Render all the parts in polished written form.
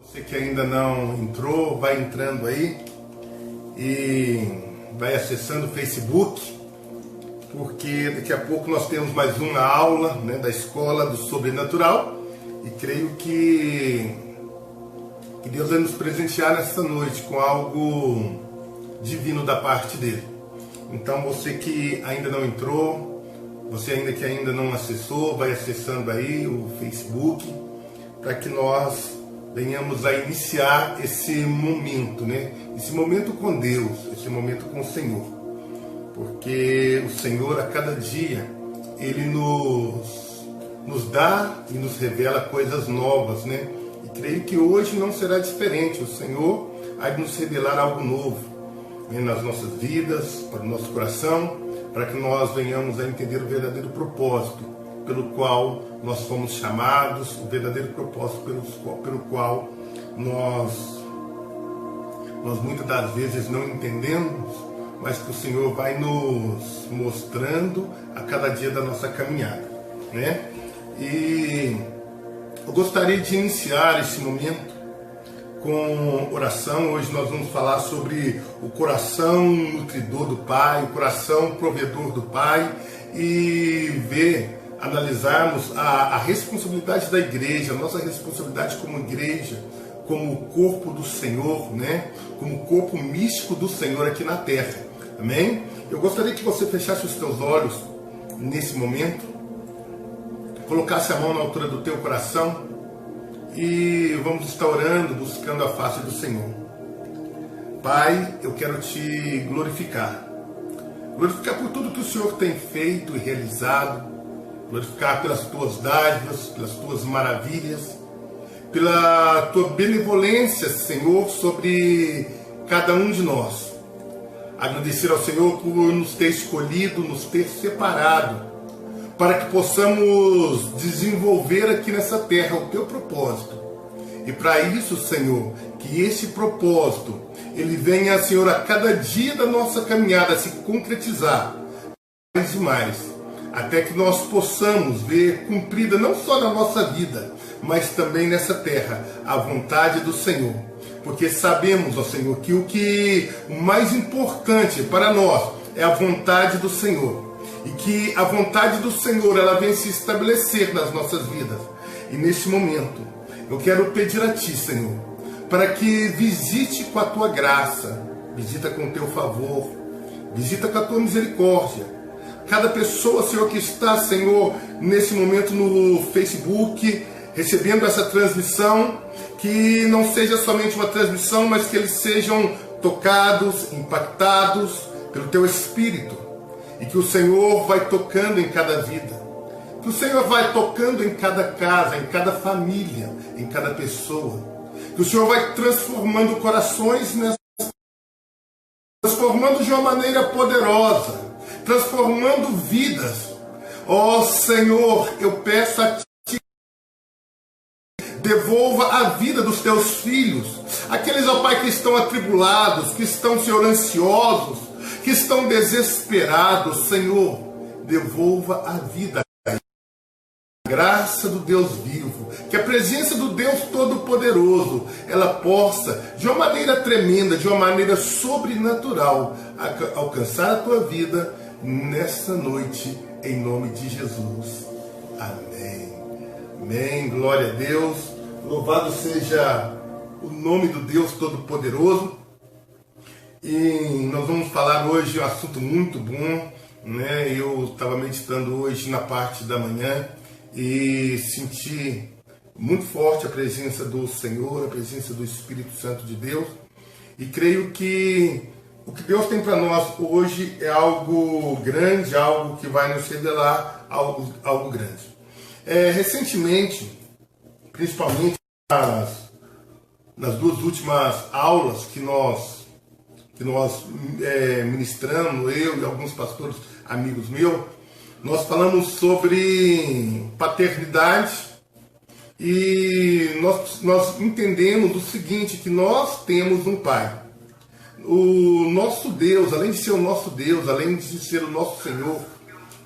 Você que ainda não entrou, vai entrando aí e vai acessando o Facebook, porque daqui a pouco nós temos mais uma aula, né, da Escola do Sobrenatural, e creio que Deus vai nos presentear nessa noite com algo divino da parte dele. Então você que ainda não entrou, você ainda não acessou, vai acessando aí o Facebook, para que nós venhamos a iniciar esse momento, né? Esse momento com Deus, esse momento com o Senhor. Porque o Senhor, a cada dia, Ele nos dá e nos revela coisas novas, né? E creio que hoje não será diferente. O Senhor vai nos revelar algo novo, né, nas nossas vidas, para o nosso coração, para que nós venhamos a entender o verdadeiro propósito pelo qual nós fomos chamados, o verdadeiro propósito pelo qual nós muitas das vezes não entendemos, mas que o Senhor vai nos mostrando a cada dia da nossa caminhada, né? E eu gostaria de iniciar esse momento com oração. Hoje nós vamos falar sobre o coração nutridor do Pai, o coração provedor do Pai, e analisarmos a responsabilidade da igreja, a nossa responsabilidade como igreja, como corpo do Senhor, né? Como corpo místico do Senhor aqui na terra. Amém? Eu gostaria que você fechasse os teus olhos nesse momento, colocasse a mão na altura do teu coração e vamos estar orando, buscando a face do Senhor. Pai, eu quero te glorificar. Glorificar por tudo que o Senhor tem feito e realizado, glorificar pelas tuas dádivas, pelas tuas maravilhas, pela tua benevolência, Senhor, sobre cada um de nós. Agradecer ao Senhor por nos ter escolhido, nos ter separado, para que possamos desenvolver aqui nessa terra o teu propósito. E para isso, Senhor, que esse propósito, ele venha, Senhor, a cada dia da nossa caminhada se concretizar mais e mais, até que nós possamos ver cumprida não só na nossa vida, mas também nessa terra, a vontade do Senhor. Porque sabemos, ó Senhor, que o mais importante para nós é a vontade do Senhor. E que a vontade do Senhor, ela vem se estabelecer nas nossas vidas. E neste momento, eu quero pedir a Ti, Senhor, para que visite com a Tua graça, visita com o Teu favor, visita com a Tua misericórdia cada pessoa, Senhor, que está, Senhor, nesse momento no Facebook, recebendo essa transmissão, que não seja somente uma transmissão, mas que eles sejam tocados, impactados pelo Teu Espírito, e que o Senhor vai tocando em cada vida, que o Senhor vai tocando em cada casa, em cada família, em cada pessoa, que o Senhor vai transformando corações, transformando de uma maneira poderosa, transformando vidas. Ó Senhor, eu peço a Ti, devolva a vida dos Teus filhos, aqueles, ó Pai, que estão atribulados, que estão, Senhor, ansiosos, que estão desesperados. Senhor, devolva a vida, a graça do Deus vivo, que a presença do Deus Todo-Poderoso, ela possa, de uma maneira tremenda, de uma maneira sobrenatural, alcançar a Tua vida nessa noite, em nome de Jesus. Amém. Amém. Glória a Deus. Louvado seja o nome do Deus Todo-Poderoso. E nós vamos falar hoje um assunto muito bom, né? Eu estava meditando hoje na parte da manhã e senti muito forte a presença do Senhor, a presença do Espírito Santo de Deus. E creio que o que Deus tem para nós hoje é algo grande, algo que vai nos revelar algo grande. Recentemente, principalmente nas duas últimas aulas que nós ministramos, eu e alguns pastores amigos meus, nós falamos sobre paternidade e nós entendemos o seguinte, que nós temos um Pai. O nosso Deus, além de ser o nosso Deus, além de ser o nosso Senhor,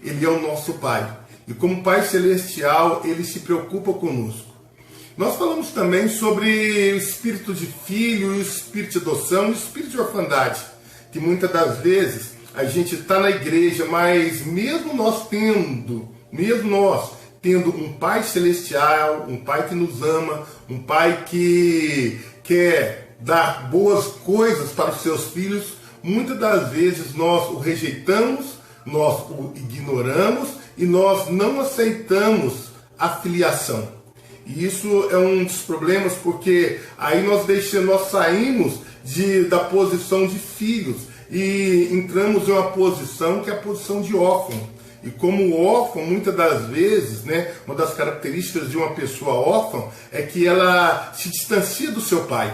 Ele é o nosso Pai. E como Pai Celestial, Ele se preocupa conosco. Nós falamos também sobre o espírito de filho, o espírito de adoção e o espírito de orfandade, que muitas das vezes a gente está na igreja, mas mesmo nós tendo um Pai celestial, um Pai que nos ama, um Pai que quer dar boas coisas para os seus filhos, muitas das vezes nós o rejeitamos, nós o ignoramos e nós não aceitamos a filiação. E isso é um dos problemas, porque aí nós saímos da posição de filhos e entramos em uma posição que é a posição de órfão. E como órfão, muitas das vezes, né, uma das características de uma pessoa órfã é que ela se distancia do seu pai.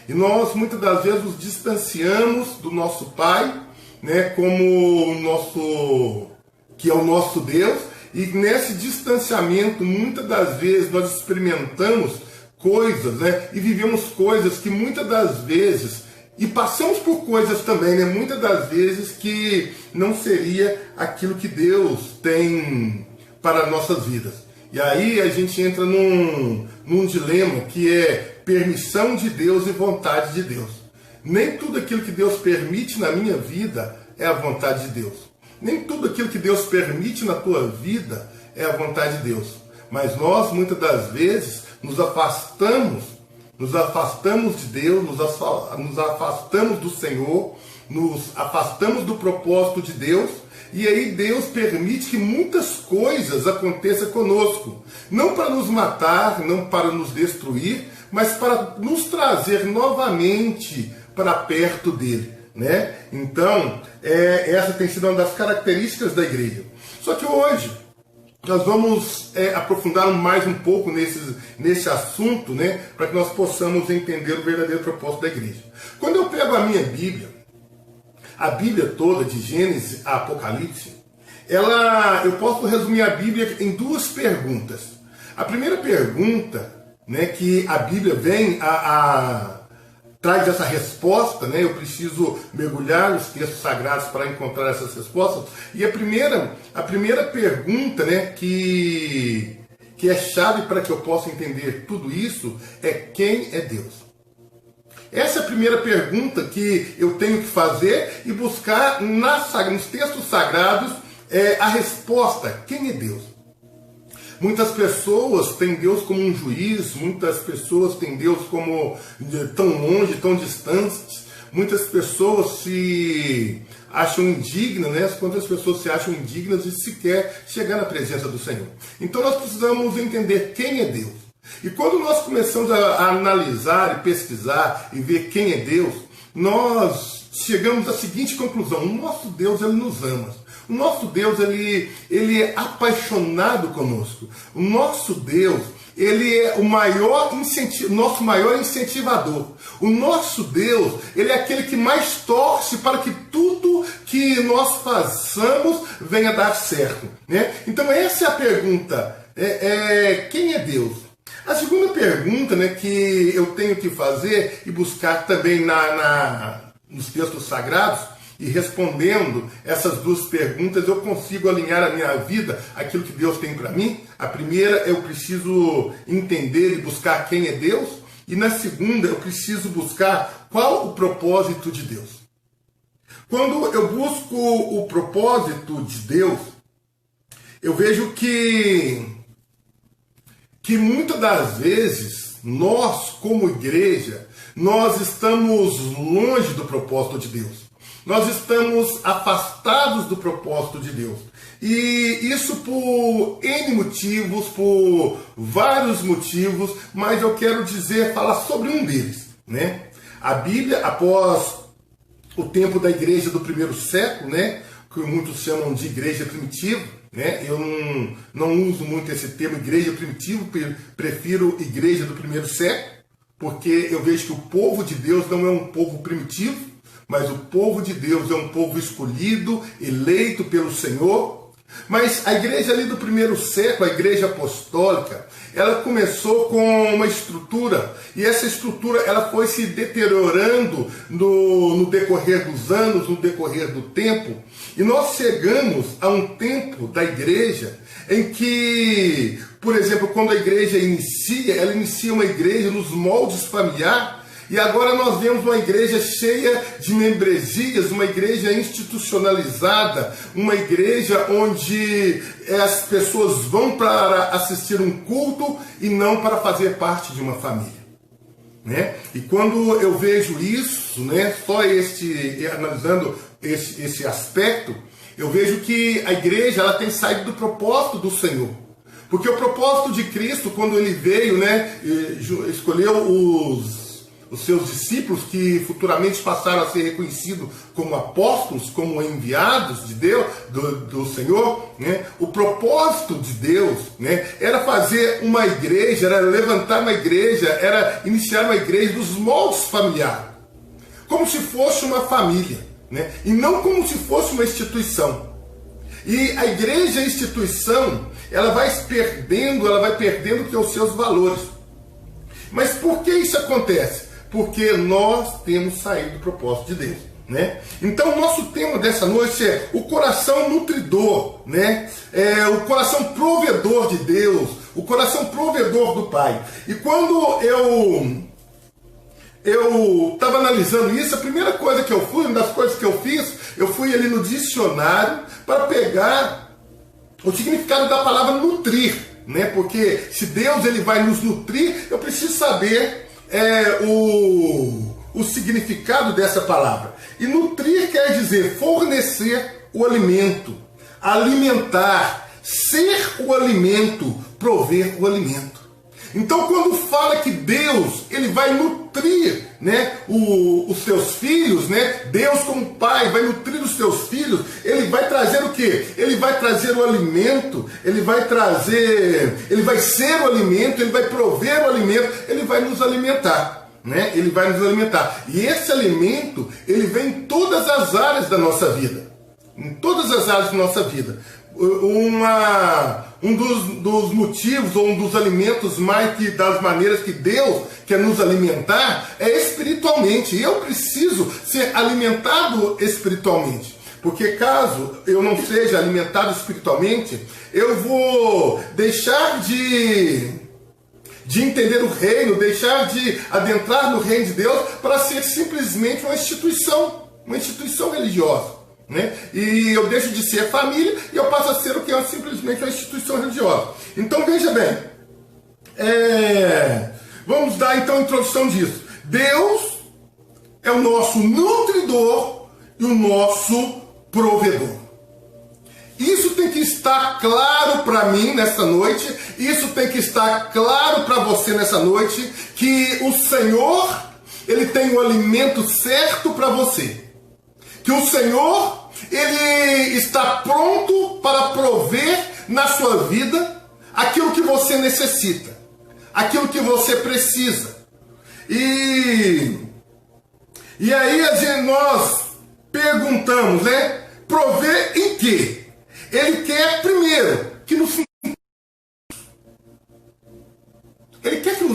E nós muitas das vezes nos distanciamos do nosso pai, né, que é o nosso Deus. E nesse distanciamento, muitas das vezes, nós experimentamos coisas, né? E vivemos coisas que muitas das vezes, e passamos por coisas também, né? Muitas das vezes que não seria aquilo que Deus tem para nossas vidas. E aí a gente entra num dilema que é permissão de Deus e vontade de Deus. Nem tudo aquilo que Deus permite na minha vida é a vontade de Deus. Nem tudo aquilo que Deus permite na tua vida é a vontade de Deus. Mas nós, muitas das vezes, nos afastamos de Deus, nos afastamos do Senhor, nos afastamos do propósito de Deus, e aí Deus permite que muitas coisas aconteçam conosco. Não para nos matar, não para nos destruir, mas para nos trazer novamente para perto dele. Né? Então, essa tem sido uma das características da igreja. Só que hoje nós vamos aprofundar mais um pouco nesse assunto, né? Para que nós possamos entender o verdadeiro propósito da igreja. Quando eu pego a minha Bíblia, a Bíblia toda, de Gênesis a Apocalipse, eu posso resumir a Bíblia em duas perguntas. A primeira pergunta, né, que a Bíblia vem traz essa resposta, né? Eu preciso mergulhar nos textos sagrados para encontrar essas respostas. E a primeira pergunta, né, que é chave para que eu possa entender tudo isso é: quem é Deus? Essa é a primeira pergunta que eu tenho que fazer e buscar nos textos sagrados a resposta: quem é Deus? Muitas pessoas têm Deus como um juiz, muitas pessoas têm Deus como tão longe, tão distante. Muitas pessoas se acham indignas, né? Quantas pessoas se acham indignas de sequer chegar na presença do Senhor. Então nós precisamos entender quem é Deus. E quando nós começamos a analisar e pesquisar e ver quem é Deus, nós chegamos à seguinte conclusão: o nosso Deus, ele nos ama. O nosso Deus, ele é apaixonado conosco. O nosso Deus, ele é nosso maior incentivador. O nosso Deus, ele é aquele que mais torce para que tudo que nós façamos venha dar certo, né? Então essa é a pergunta, quem é Deus? A segunda pergunta, né, que eu tenho que fazer e buscar também nos textos sagrados, e respondendo essas duas perguntas, eu consigo alinhar a minha vida àquilo que Deus tem para mim. A primeira, eu preciso entender e buscar quem é Deus. E na segunda, eu preciso buscar qual o propósito de Deus. Quando eu busco o propósito de Deus, eu vejo que muitas das vezes, nós como igreja, nós estamos longe do propósito de Deus. Nós estamos afastados do propósito de Deus. E isso por N motivos, por vários motivos, mas eu quero falar sobre um deles, né? A Bíblia, após o tempo da igreja do primeiro século, né, que muitos chamam de igreja primitiva, né? Eu não uso muito esse termo igreja primitiva, prefiro igreja do primeiro século, porque eu vejo que o povo de Deus não é um povo primitivo, mas o povo de Deus é um povo escolhido, eleito pelo Senhor. Mas a igreja ali do primeiro século, a igreja apostólica, ela começou com uma estrutura, e essa estrutura ela foi se deteriorando no decorrer dos anos, no decorrer do tempo, e nós chegamos a um tempo da igreja em que, por exemplo, quando a igreja inicia, ela inicia uma igreja nos moldes familiares, e agora nós vemos uma igreja cheia de membresias, uma igreja institucionalizada, uma igreja onde as pessoas vão para assistir um culto e não para fazer parte de uma família, né? E quando eu vejo isso, né, analisando esse aspecto, eu vejo que a igreja ela tem saído do propósito do Senhor. Porque o propósito de Cristo, quando ele veio, né, escolheu os seus discípulos, que futuramente passaram a ser reconhecidos como apóstolos, como enviados de Deus, do Senhor, né? O propósito de Deus, né, era fazer uma igreja, era levantar uma igreja, era iniciar uma igreja dos moldes familiares, como se fosse uma família, né? E não como se fosse uma instituição. E a igreja, a instituição, ela vai perdendo que os seus valores. Mas por que isso acontece? Porque nós temos saído do propósito de Deus, né? Então o nosso tema dessa noite é o coração nutridor, né? O coração provedor de Deus, o coração provedor do Pai. E quando eu estava analisando isso, a primeira coisa que eu fui, uma das coisas que eu fiz, eu fui ali no dicionário para pegar o significado da palavra nutrir, né? Porque se Deus ele vai nos nutrir, eu preciso saber o significado dessa palavra. E nutrir quer dizer fornecer o alimento, alimentar, ser o alimento, prover o alimento. Então, quando fala que Deus ele vai nutrir, né, os seus filhos, né, Deus como Pai vai nutrir os seus filhos, ele vai trazer o quê? Ele vai trazer o alimento, ele vai ser o alimento, ele vai prover o alimento, ele vai nos alimentar, né? Ele vai nos alimentar. E esse alimento, ele vem em todas as áreas da nossa vida. Em todas as áreas da nossa vida. Um dos motivos ou um dos alimentos das maneiras que Deus quer nos alimentar é espiritualmente. E eu preciso ser alimentado espiritualmente. Porque caso eu não seja alimentado espiritualmente, eu vou deixar de entender o reino, deixar de adentrar no reino de Deus para ser simplesmente uma instituição religiosa. Né? E eu deixo de ser família e eu passo a ser o que é simplesmente uma instituição religiosa. Então veja bem, vamos dar então a introdução disso. Deus é o nosso nutridor e o nosso provedor. Isso tem que estar claro para mim nessa noite, isso tem que estar claro para você nessa noite, que o Senhor ele tem o alimento certo para você. Que o Senhor, ele está pronto para prover na sua vida aquilo que você necessita, aquilo que você precisa. E aí nós perguntamos, né? Prover em quê? Ele quer primeiro que nos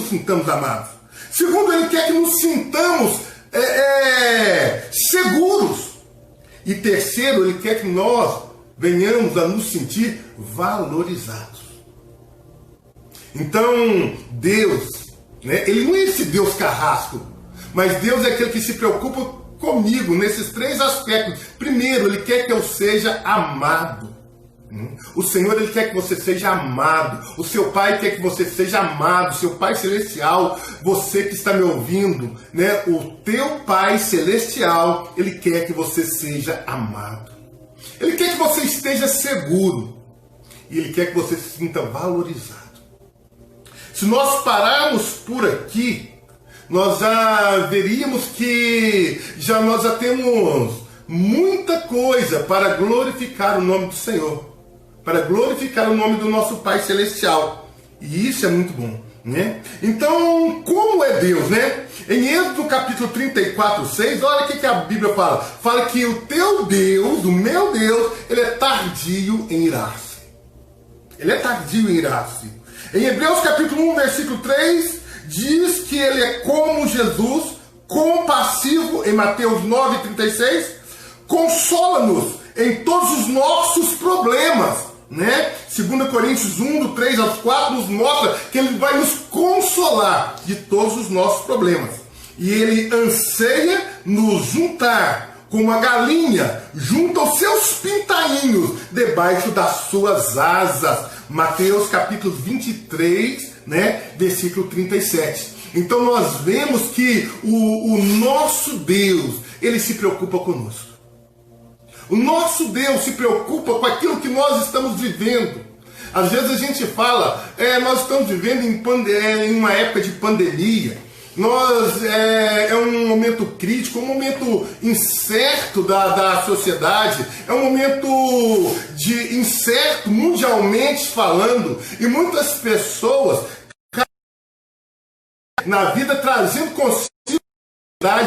sintamos amados. Segundo, ele quer que nos sintamos seguros. E terceiro, ele quer que nós venhamos a nos sentir valorizados. Então, Deus, né, ele não é esse Deus carrasco, mas Deus é aquele que se preocupa comigo nesses três aspectos. Primeiro, ele quer que eu seja amado. O Senhor ele quer que você seja amado. O seu Pai quer que você seja amado. Seu Pai Celestial, você que está me ouvindo, né? O teu Pai Celestial, ele quer que você seja amado. Ele quer que você esteja seguro. E ele quer que você se sinta valorizado. Se nós pararmos por aqui, nós já veríamos que nós já temos muita coisa para glorificar o nome do Senhor, para glorificar o nome do nosso Pai Celestial. E isso é muito bom, né? Então, como é Deus, né? Em Êxodo capítulo 34, 6, olha o que a Bíblia fala. Fala que o teu Deus, o meu Deus, ele é tardio em irar-se. Ele é tardio em irar-se. Em Hebreus capítulo 1, versículo 3, diz que ele é como Jesus, compassivo, em Mateus 9, 36, consola-nos em todos os nossos problemas, né? 2 Coríntios 1, do 3 aos 4, nos mostra que ele vai nos consolar de todos os nossos problemas. E ele anseia nos juntar como a galinha junta os seus pintainhos debaixo das suas asas. Mateus capítulo 23, né? Versículo 37. Então nós vemos que o nosso Deus, ele se preocupa conosco. O nosso Deus se preocupa com aquilo que nós estamos vivendo. Às vezes a gente fala, nós estamos vivendo em uma época de pandemia. É um momento crítico, um momento incerto da sociedade, é um momento de incerto mundialmente falando, e muitas pessoas na vida trazendo consigo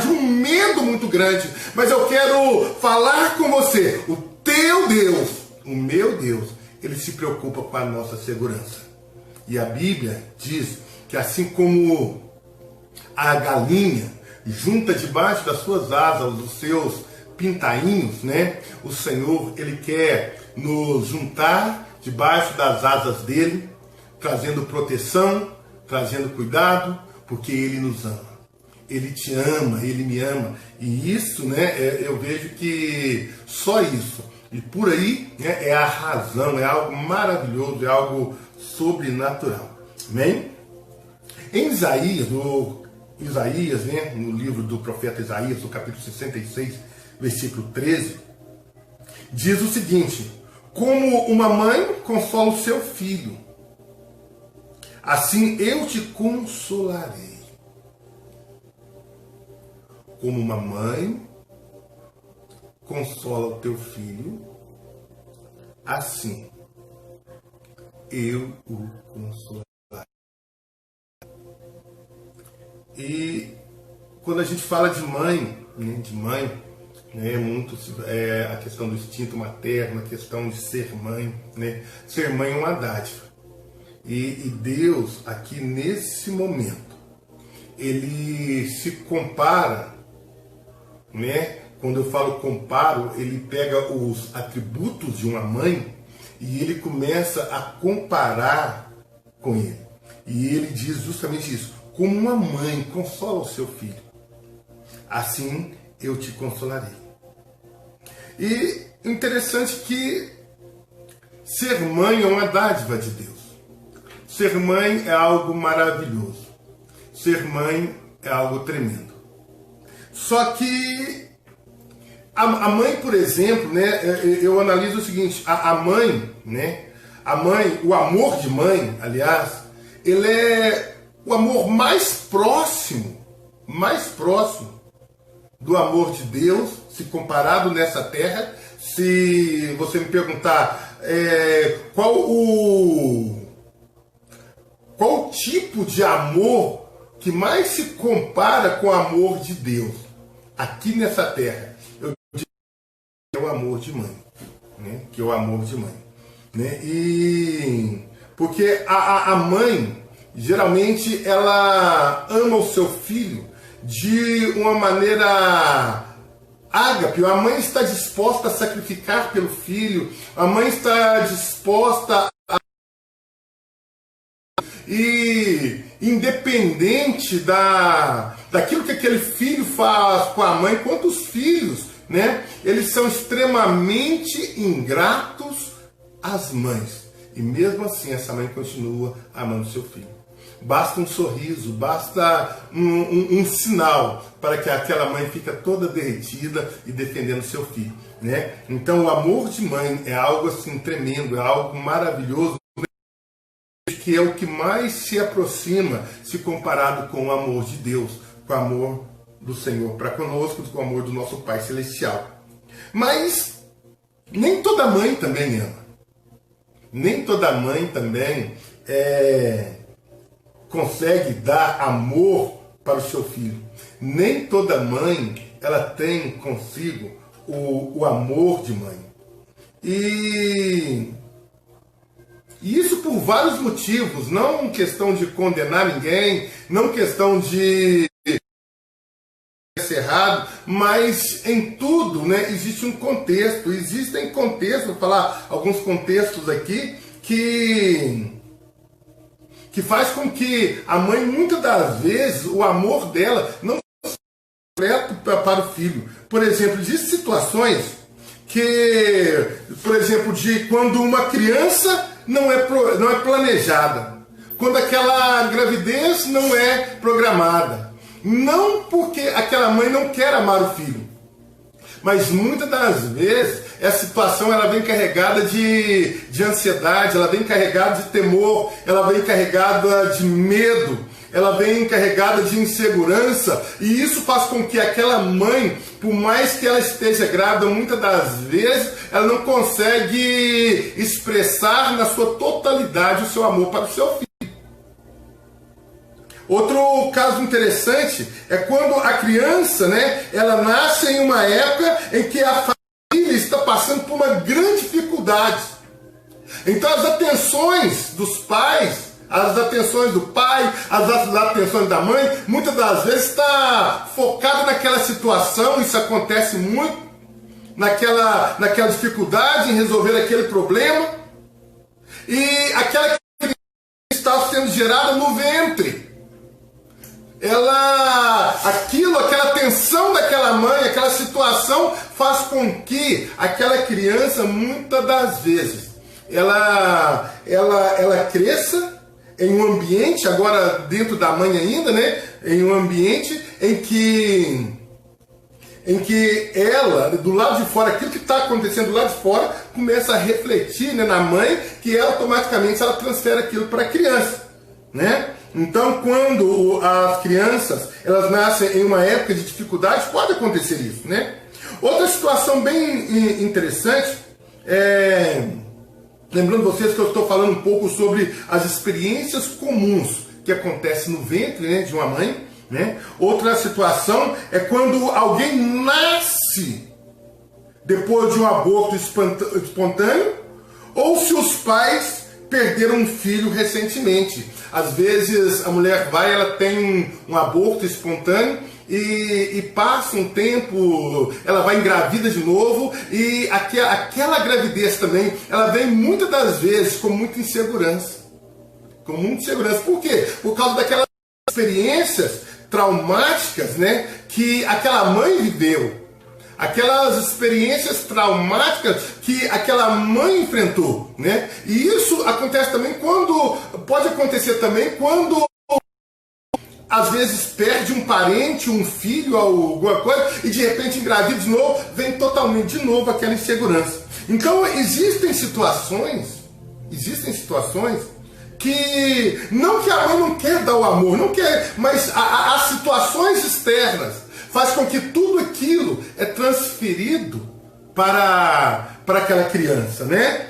um medo muito grande. Mas eu quero falar com você, o teu Deus, o meu Deus, ele se preocupa com a nossa segurança. E a Bíblia diz que assim como a galinha junta debaixo das suas asas os seus pintainhos, né? O Senhor, ele quer nos juntar debaixo das asas dele, trazendo proteção, trazendo cuidado, porque ele nos ama. Ele te ama, ele me ama. E isso, né, eu vejo que só isso. E por aí, né, é a razão, é algo maravilhoso, é algo sobrenatural. Amém? Em Isaías, né, no livro do profeta Isaías, no capítulo 66, versículo 13, diz o seguinte: como uma mãe consola o seu filho, assim eu te consolarei. Como uma mãe consola o teu filho, assim eu o consolarei. E quando a gente fala de mãe, né, muito a questão do instinto materno, a questão de ser mãe, né? Ser mãe é uma dádiva. E Deus, aqui nesse momento, ele se compara, né? Quando eu falo comparo, ele pega os atributos de uma mãe e ele começa a comparar com ele. E ele diz justamente isso: como uma mãe consola o seu filho, assim eu te consolarei. E interessante que ser mãe é uma dádiva de Deus. Ser mãe é algo maravilhoso. Ser mãe é algo tremendo. Só que a mãe, por exemplo, né, eu analiso o seguinte: a mãe, né, o amor de mãe, aliás, ele é o amor mais próximo do amor de Deus, se comparado nessa terra. Se você me perguntar qual o tipo de amor que mais se compara com o amor de Deus aqui nessa terra, eu digo que é o amor de mãe, né? Que é o amor de mãe, né? E porque a mãe, geralmente, ela ama o seu filho de uma maneira ágape. A mãe está disposta a sacrificar pelo filho, a mãe está disposta a... E independente daquilo que aquele filho faz com a mãe, quantos filhos, né, eles são extremamente ingratos às mães. E mesmo assim essa mãe continua amando seu filho. Basta um sorriso, basta um sinal para que aquela mãe fique toda derretida e defendendo seu filho, né? Então o amor de mãe é algo assim tremendo, é algo maravilhoso, que é o que mais se aproxima, se comparado com o amor de Deus, com o amor do Senhor para conosco, com o amor do nosso Pai Celestial. Mas nem toda mãe também ama. Nem toda mãe também consegue dar amor para o seu filho. Nem toda mãe ela tem consigo o amor de mãe. E isso por vários motivos, não questão de condenar ninguém, não questão de ser errado, mas em tudo, né, existe um contexto. Existem contextos, vou falar alguns contextos aqui, que faz com que a mãe, muitas das vezes, o amor dela não seja completo para o filho. Por exemplo, existem situações que, por exemplo, de quando uma criança não é planejada, quando aquela gravidez não é programada. Não porque aquela mãe não quer amar o filho, mas muitas das vezes essa situação ela vem carregada de ansiedade, ela vem carregada de temor, ela vem carregada de medo, ela vem carregada de insegurança, e isso faz com que aquela mãe, por mais que ela esteja grávida, muitas das vezes ela não consegue expressar na sua totalidade o seu amor para o seu filho. Outro caso interessante é quando a criança, né, ela nasce em uma época em que a família está passando por uma grande dificuldade. Então as atenções dos pais, as atenções do pai, as atenções da mãe, muitas das vezes está focada naquela situação. Isso acontece muito, naquela dificuldade em resolver aquele problema. E aquela criança está sendo gerada no ventre. Aquela tensão daquela mãe, aquela situação faz com que aquela criança, muitas das vezes, ela cresça em um ambiente, agora dentro da mãe ainda, né? Em um ambiente em que ela, do lado de fora, aquilo que está acontecendo do lado de fora, começa a refletir, né, na mãe, que ela automaticamente ela transfere aquilo para a criança, né? Então, quando as crianças elas nascem em uma época de dificuldade, pode acontecer isso, né? Outra situação bem interessante lembrando vocês que eu estou falando um pouco sobre as experiências comuns que acontecem no ventre, né, de uma mãe, né? Outra situação é quando alguém nasce depois de um aborto espontâneo, ou se os pais perderam um filho recentemente. Às vezes a mulher ela tem um aborto espontâneo e passa um tempo, ela vai engravida de novo, e aquela gravidez também, ela vem muitas das vezes com muita insegurança. Com muita insegurança. Por quê? Por causa daquelas experiências traumáticas, né, que aquela mãe viveu. Aquelas experiências traumáticas que aquela mãe enfrentou, né? E isso acontece também pode acontecer também quando às vezes perde um parente, um filho, alguma coisa, e de repente engravida de novo, vem totalmente de novo aquela insegurança. Então existem situações que não que a mãe não quer dar o amor, não quer, mas as situações externas faz com que tudo aquilo é transferido para aquela criança, né?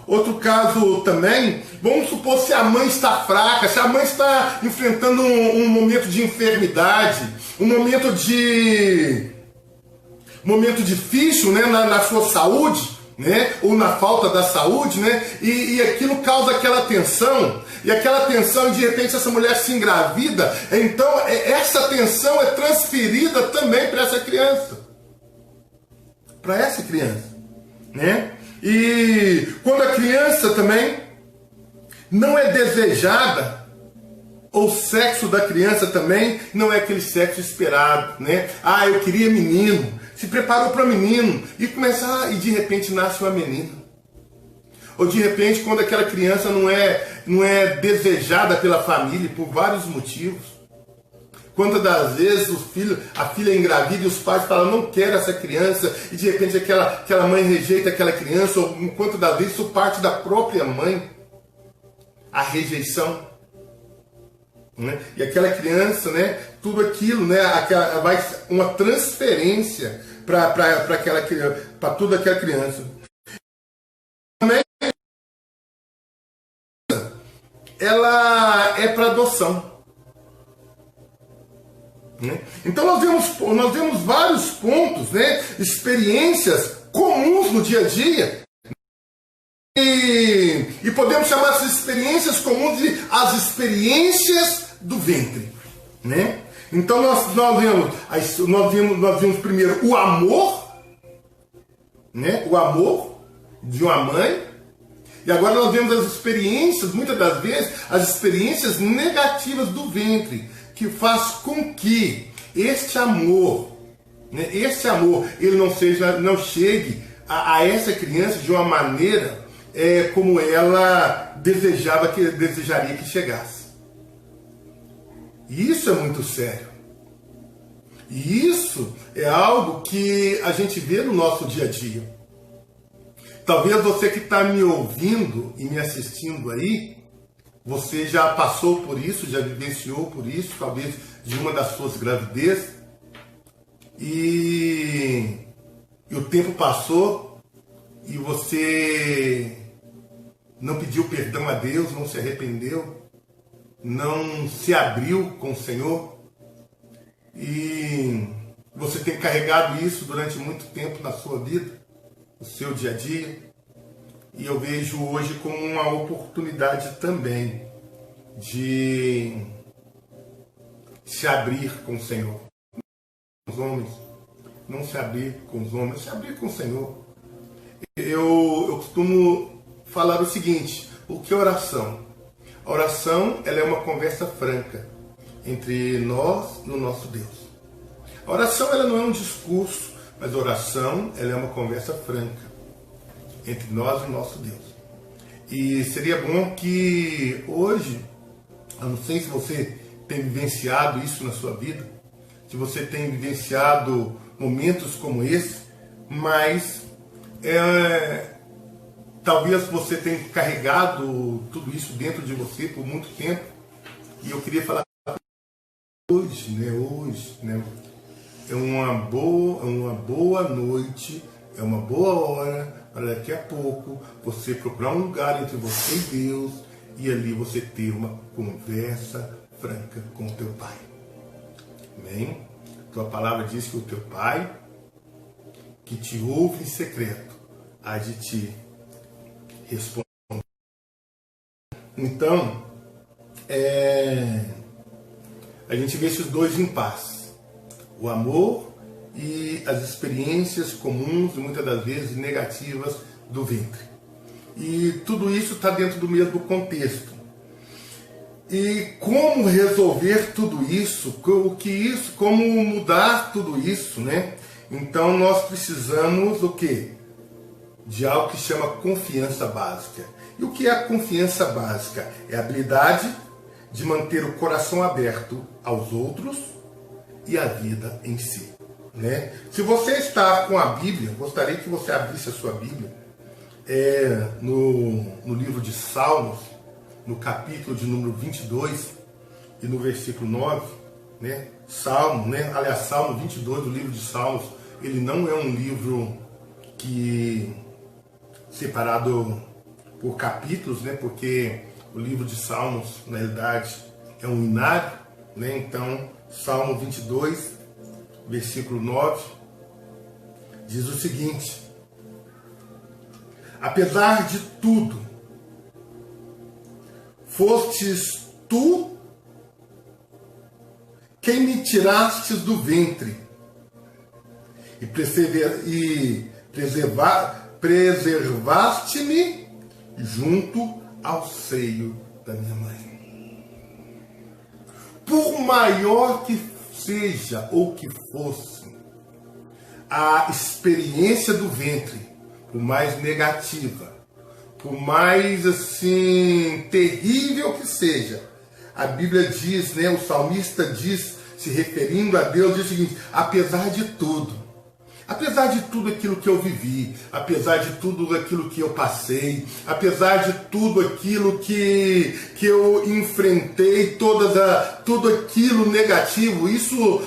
Outro caso também, vamos supor se a mãe está fraca, se a mãe está enfrentando um momento de enfermidade, um momento difícil, né, na sua saúde, né, ou na falta da saúde, né, e aquilo causa aquela tensão. E aquela tensão, e de repente essa mulher se engravida, então essa tensão é transferida também para essa criança. Para essa criança, né? E quando a criança também não é desejada, o sexo da criança também não é aquele sexo esperado, né? Ah, eu queria menino, se preparou para menino, e e de repente nasce uma menina. Ou de repente, quando aquela criança não é desejada pela família por vários motivos. Quantas das vezes a filha é engravida e os pais falam, não quero essa criança, e de repente aquela mãe rejeita aquela criança, ou quantas das vezes isso parte da própria mãe, a rejeição. Né? E aquela criança, né, tudo aquilo, né, vai uma transferência para toda aquela criança. Ela é para adoção. né? Então nós vemos vários pontos, né? Experiências comuns no dia a dia. E podemos chamar essas experiências comuns de as experiências do ventre, né? Então nós vimos primeiro o amor, né? O amor de uma mãe. E agora nós vemos as experiências, muitas das vezes, as experiências negativas do ventre, que faz com que este amor, né? Este amor, ele não chegue a essa criança de uma maneira como ela desejaria que chegasse. E isso é muito sério. E isso é algo que a gente vê no nosso dia a dia. Talvez você que está me ouvindo e me assistindo aí, você já passou por isso, já vivenciou por isso, talvez de uma das suas gravidez. E o tempo passou e você não pediu perdão a Deus, não se arrependeu, não se abriu com o Senhor. E você tem carregado isso durante muito tempo na sua vida, no seu dia a dia. E eu vejo hoje como uma oportunidade também de se abrir com o Senhor. Os homens, não se abrir com os homens, se abrir com o Senhor. Eu costumo falar o seguinte: o que é oração? A oração, ela é uma conversa franca entre nós e o nosso Deus. A oração, ela não é um discurso, mas a oração, ela é uma conversa franca entre nós e o nosso Deus. E seria bom que hoje, eu não sei se você tem vivenciado isso na sua vida, se você tem vivenciado momentos como esse, mas talvez você tenha carregado tudo isso dentro de você por muito tempo. E eu queria falar hoje, né? É uma boa noite, é uma boa hora para daqui a pouco você procurar um lugar entre você e Deus e ali você ter uma conversa franca com o teu Pai. Amém? Tua palavra diz que o teu Pai, que te ouve em secreto, há de te responder. Então, a gente vê esses dois em paz. O amor e as experiências comuns e muitas das vezes negativas do ventre. E tudo isso está dentro do mesmo contexto. E como resolver tudo isso? Como mudar tudo isso, né? Então nós precisamos o quê? De algo que chama confiança básica. E o que é a confiança básica? É a habilidade de manter o coração aberto aos outros e à vida em si, né? Se você está com a Bíblia, gostaria que você abrisse a sua Bíblia no livro de Salmos, no capítulo de número 22 e no versículo 9, né? Salmo 22 do livro de Salmos, ele não é um livro separado por capítulos, né? Porque o livro de Salmos, na realidade, é um inário, né? Então, Salmo 22, versículo 9, diz o seguinte: apesar de tudo, fostes tu quem me tirastes do ventre e preservaste-me junto ao seio da minha mãe. Por maior que seja ou que fosse a experiência do ventre, por mais negativa, por mais assim terrível que seja, a Bíblia diz, né, o salmista diz, se referindo a Deus, diz o seguinte: apesar de tudo aquilo que eu vivi, apesar de tudo aquilo que eu passei, apesar de tudo aquilo que eu enfrentei, tudo aquilo negativo, isso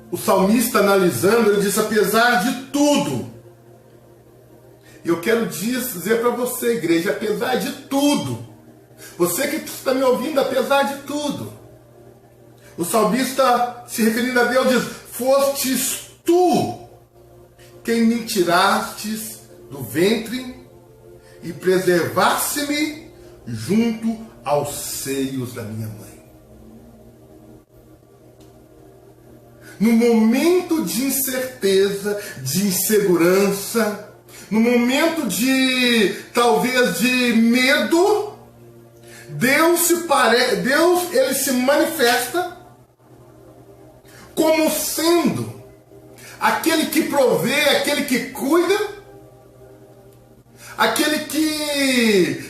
o salmista analisando, ele diz: apesar de tudo. Eu quero dizer para você, igreja, apesar de tudo, você que está me ouvindo, apesar de tudo, O salmista, se referindo a Deus, diz: fostes tu quem me tirastes do ventre e preservaste-me junto aos seios da minha mãe. No momento de incerteza, de insegurança, no momento de, talvez, de medo, Deus ele se manifesta como sendo aquele que provê, aquele que cuida, aquele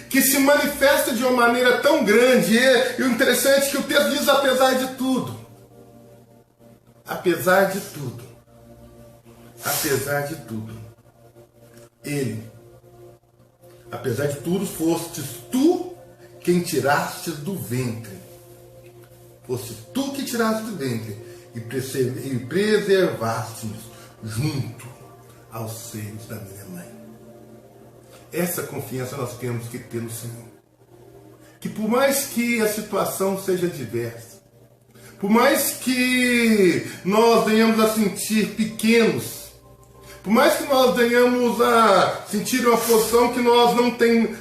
que se manifesta de uma maneira tão grande. E o interessante é que o texto diz: apesar de tudo. Apesar de tudo. Apesar de tudo. Ele, apesar de tudo, fostes tu quem tirastes do ventre. Foste tu que tiraste do ventre e preservaste-nos junto aos seios da minha mãe. Essa confiança nós temos que ter no Senhor. Que por mais que a situação seja diversa, por mais que nós venhamos a sentir pequenos, por mais que nós venhamos a sentir uma posição que nós não tem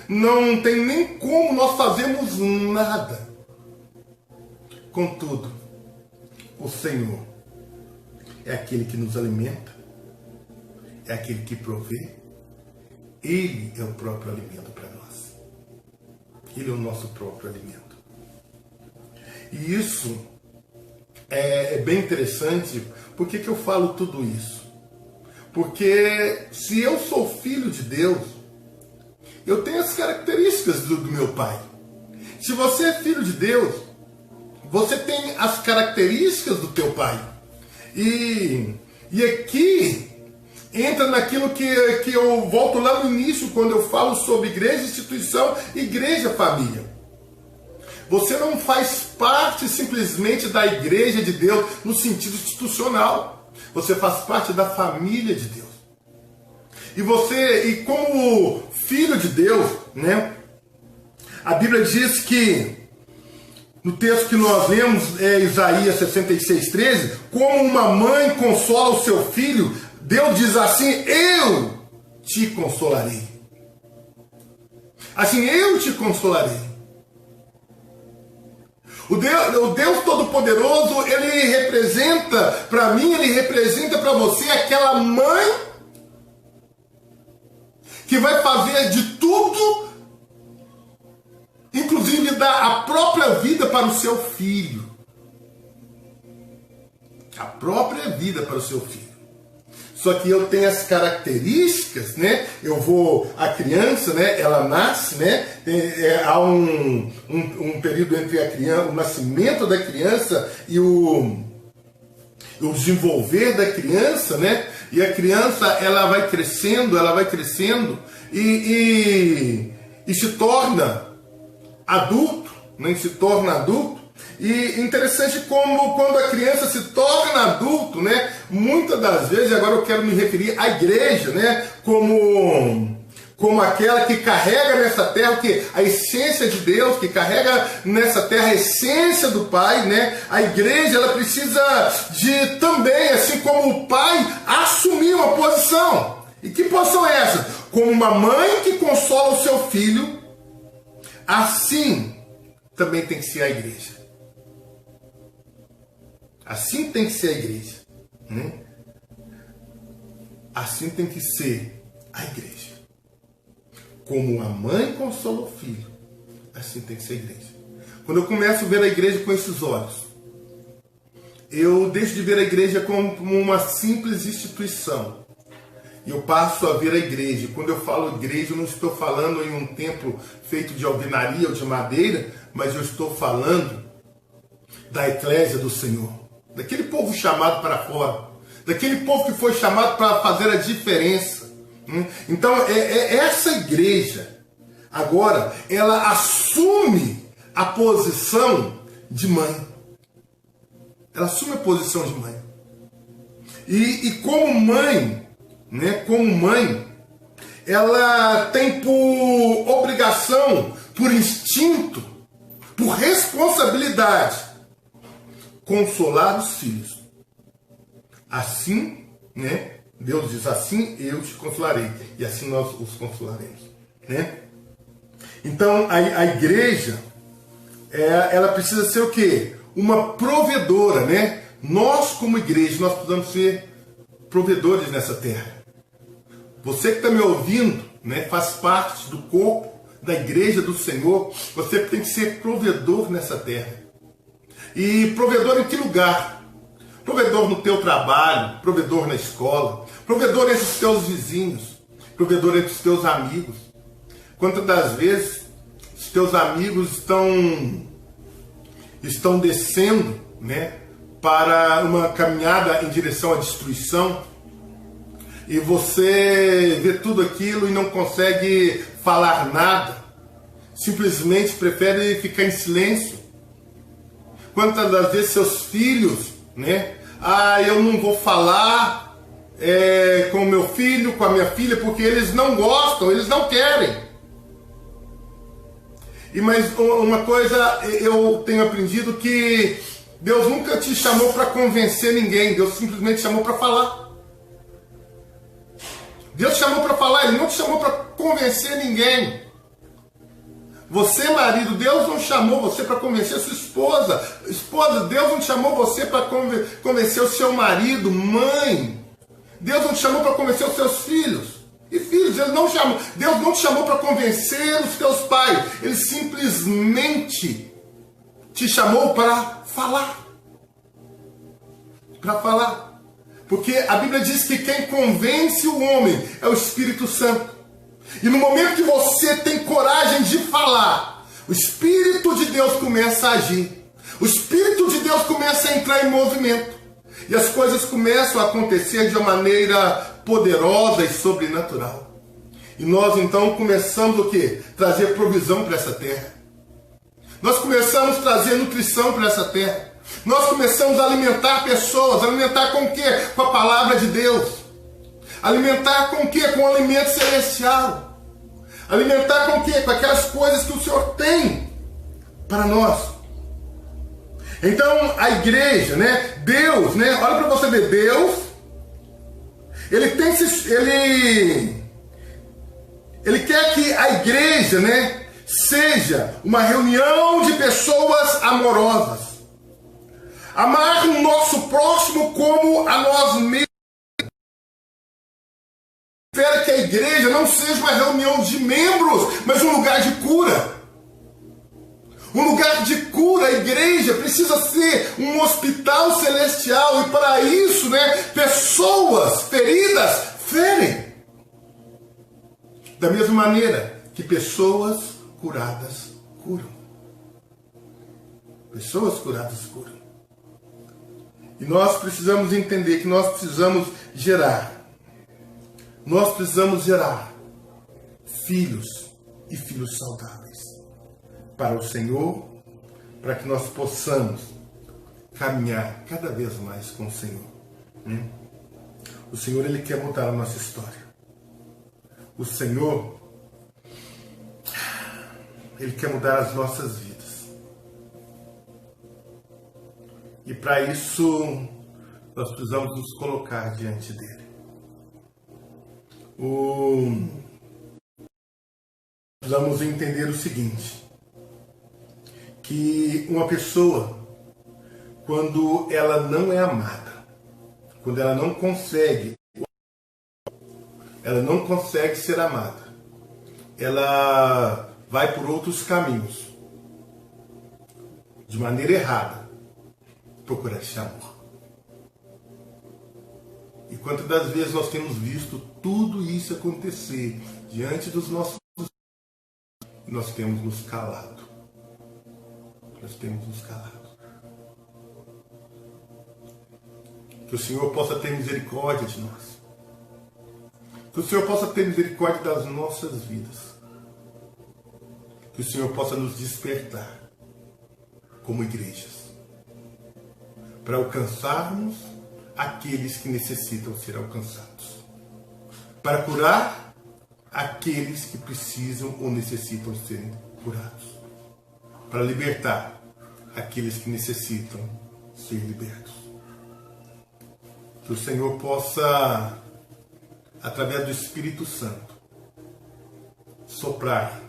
nem como nós fazermos nada, contudo, o Senhor é aquele que nos alimenta, é aquele que provê. Ele é o próprio alimento para nós. Ele é o nosso próprio alimento. E isso é bem interessante. Por que eu falo tudo isso? Porque se eu sou filho de Deus, eu tenho as características do meu pai. Se você é filho de Deus, você tem as características do teu pai. E aqui entra naquilo que eu volto lá no início, quando eu falo sobre igreja, instituição, igreja, família. Você não faz parte simplesmente da igreja de Deus no sentido institucional. Você faz parte da família de Deus. E como filho de Deus, né? A Bíblia diz que, no texto que nós lemos, Isaías 66:13, como uma mãe consola o seu filho, Deus diz assim: eu te consolarei. Assim, eu te consolarei. O Deus Todo-Poderoso, ele representa para mim, ele representa para você aquela mãe que vai fazer de tudo, inclusive dar a própria vida para o seu filho. A própria vida para o seu filho. Só que eu tenho as características, né? A criança, né? Ela nasce, né? Há um período entre o nascimento da criança e o desenvolver da criança, né? E a criança, ela vai crescendo e se torna adulto, né? Se torna adulto. E interessante como quando a criança se torna adulto, né? Muitas das vezes, agora eu quero me referir à igreja, né? Como aquela que carrega nessa terra a essência de Deus, que carrega nessa terra a essência do Pai, né? A igreja, ela precisa de também, assim como o Pai, assumir uma posição. E que posição é essa? Como uma mãe que consola o seu filho, assim também tem que ser a igreja. Assim tem que ser a igreja. Né? Assim tem que ser a igreja. Como a mãe consola o filho, assim tem que ser a igreja. Quando eu começo a ver a igreja com esses olhos, eu deixo de ver a igreja como uma simples instituição. E eu passo a ver a igreja. Quando eu falo igreja, eu não estou falando em um templo feito de alvenaria ou de madeira, mas eu estou falando da eclésia do Senhor. Daquele povo chamado para fora. Daquele povo que foi chamado para fazer a diferença. Então, essa igreja, agora, ela assume a posição de mãe. Ela assume a posição de mãe. E como mãe, né, ela tem por obrigação, por instinto, por responsabilidade, consolar os filhos. Assim, né? Deus diz, assim eu te consolarei. E assim nós os consolaremos, né? Então, a igreja, ela precisa ser o quê? Uma provedora, né? Nós, como igreja, nós precisamos ser provedores nessa terra. Você que está me ouvindo, né, faz parte do corpo da igreja do Senhor. Você tem que ser provedor nessa terra. E provedor em que lugar? Provedor no teu trabalho, provedor na escola, provedor entre os teus vizinhos, provedor entre os teus amigos. Quantas das vezes os teus amigos estão descendo, né, para uma caminhada em direção à destruição, e você vê tudo aquilo e não consegue falar nada, simplesmente prefere ficar em silêncio. Quantas das vezes seus filhos, né, eu não vou falar com o meu filho, com a minha filha, porque eles não gostam, eles não querem. Mas uma coisa eu tenho aprendido, que Deus nunca te chamou para convencer ninguém, Deus simplesmente chamou para falar. Deus te chamou para falar, Ele não te chamou para convencer ninguém. Você, marido, Deus não chamou você para convencer a sua esposa. Esposa, Deus não te chamou você para convencer o seu marido. Mãe, Deus não te chamou para convencer os seus filhos. E filhos, Deus não te chamou para convencer os teus pais. Ele simplesmente te chamou para falar. Para falar. Porque a Bíblia diz que quem convence o homem é o Espírito Santo. E no momento que você tem coragem de falar, o Espírito de Deus começa a agir. O Espírito de Deus começa a entrar em movimento. E as coisas começam a acontecer de uma maneira poderosa e sobrenatural. E nós então começamos o quê? Trazer provisão para essa terra. Nós começamos a trazer nutrição para essa terra. Nós começamos a alimentar pessoas. Alimentar com o quê? Com a palavra de Deus. Alimentar com o quê? Com o alimento celestial. Alimentar com o quê? Com aquelas coisas que o Senhor tem para nós. Então, a igreja, né? Deus, né? Olha para você ver, Deus, Ele quer que a igreja, né, seja uma reunião de pessoas amorosas. Amar o nosso próximo como a nós mesmos. Espera que a igreja não seja uma reunião de membros, mas um lugar de cura. Um lugar de cura. A igreja precisa ser um hospital celestial. E para isso, né, pessoas feridas ferem. Da mesma maneira que pessoas curadas curam. Pessoas curadas curam. E nós precisamos entender que nós precisamos gerar. Nós precisamos gerar filhos e filhos saudáveis para o Senhor, para que nós possamos caminhar cada vez mais com o Senhor. O Senhor, Ele quer mudar a nossa história. O Senhor, Ele quer mudar as nossas vidas. E para isso, nós precisamos nos colocar diante dEle. Precisamos entender o seguinte, que uma pessoa, quando ela não é amada, quando ela não consegue ser amada, ela vai por outros caminhos, de maneira errada, procurar esse amor. E quantas das vezes nós temos visto tudo isso acontecer diante dos nossos olhos, nós temos nos calado. Nós temos nos calado. Que o Senhor possa ter misericórdia de nós. Que o Senhor possa ter misericórdia das nossas vidas. Que o Senhor possa nos despertar como igrejas, para alcançarmos aqueles que necessitam ser alcançados, para curar aqueles que precisam ou necessitam ser curados, para libertar aqueles que necessitam ser libertos. Que o Senhor possa, através do Espírito Santo, soprar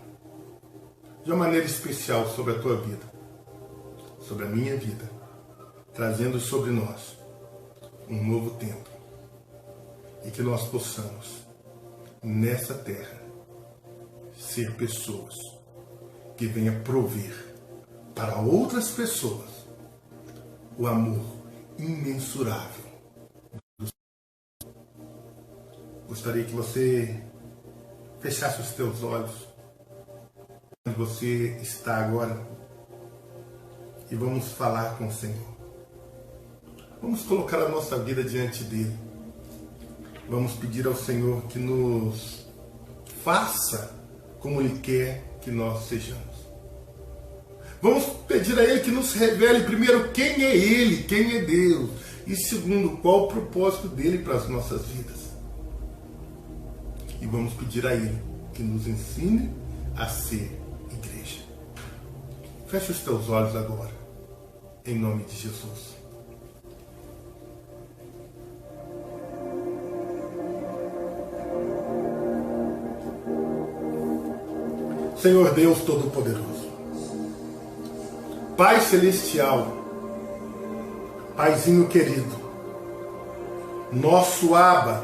de uma maneira especial sobre a tua vida, sobre a minha vida, trazendo sobre nós um novo tempo. E que nós possamos, nessa terra, ser pessoas que venham prover para outras pessoas o amor imensurável. Gostaria que você fechasse os teus olhos, onde você está agora, e vamos falar com o Senhor. Vamos colocar a nossa vida diante dele. Vamos pedir ao Senhor que nos faça como Ele quer que nós sejamos. Vamos pedir a Ele que nos revele primeiro quem é Ele, quem é Deus, e segundo, qual o propósito dele para as nossas vidas. E vamos pedir a Ele que nos ensine a ser igreja. Feche os teus olhos agora, em nome de Jesus. Senhor Deus Todo-Poderoso, Pai Celestial, Paizinho querido, nosso Abba,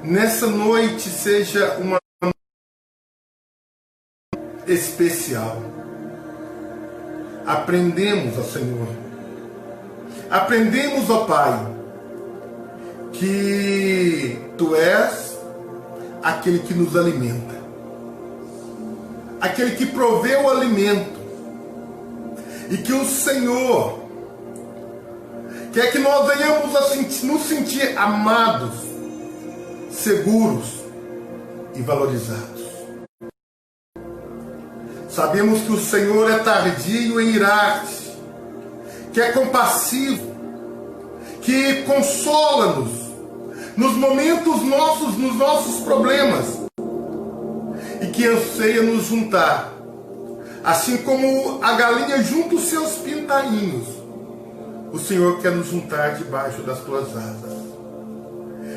nessa noite seja uma noite especial. Aprendemos, ó Senhor, aprendemos, ó Pai, que Tu és aquele que nos alimenta, aquele que provê o alimento, e que o Senhor quer que nós venhamos a nos sentir amados, seguros e valorizados. Sabemos que o Senhor é tardio em irar-se, que é compassivo, que consola-nos nos momentos nossos, nos nossos problemas, e que anseia nos juntar, assim como a galinha junta os seus pintainhos. O Senhor quer nos juntar debaixo das tuas asas.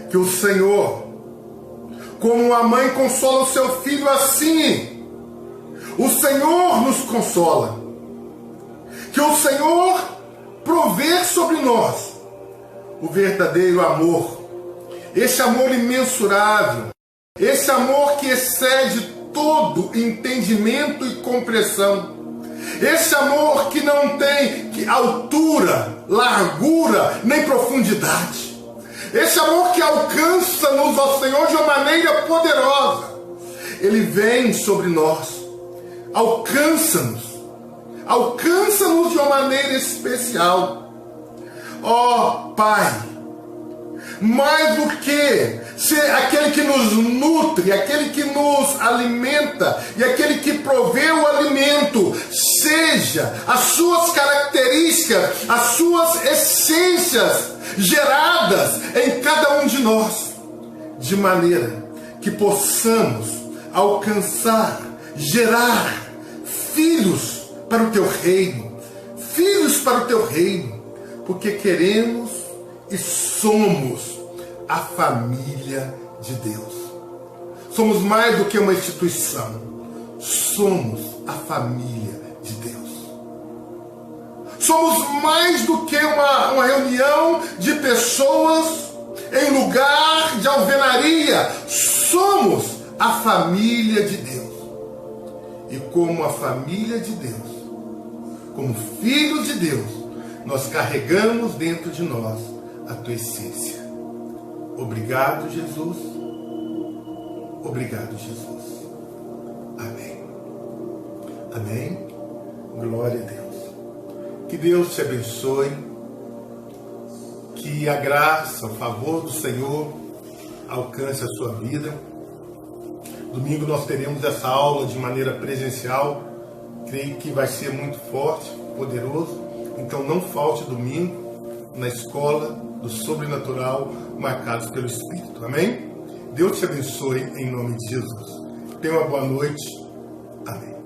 Que o Senhor, como a mãe consola o seu filho, assim o Senhor nos consola. Que o Senhor prover sobre nós o verdadeiro amor, esse amor imensurável, esse amor que excede todo entendimento e compreensão. Esse amor que não tem altura, largura, nem profundidade. Esse amor que alcança-nos, ó Senhor, de uma maneira poderosa. Ele vem sobre nós. Alcança-nos. Alcança-nos de uma maneira especial. Ó Pai, mais do que ser aquele que nos nutre, aquele que nos alimenta e aquele que provê o alimento, seja as suas características, as suas essências geradas em cada um de nós, de maneira que possamos alcançar, gerar filhos para o teu reino, filhos para o teu reino, porque queremos e somos a família de Deus. Somos mais do que uma instituição. Somos a família de Deus. Somos mais do que uma reunião de pessoas em lugar de alvenaria. Somos a família de Deus. E como a família de Deus, como filhos de Deus, nós carregamos dentro de nós a tua essência. Obrigado, Jesus. Obrigado, Jesus. Amém. Amém. Glória a Deus. Que Deus te abençoe. Que a graça, o favor do Senhor alcance a sua vida. Domingo nós teremos essa aula de maneira presencial. Creio que vai ser muito forte, poderoso. Então não falte domingo na escola do sobrenatural, marcados pelo Espírito. Amém? Deus te abençoe em nome de Jesus. Tenha uma boa noite. Amém.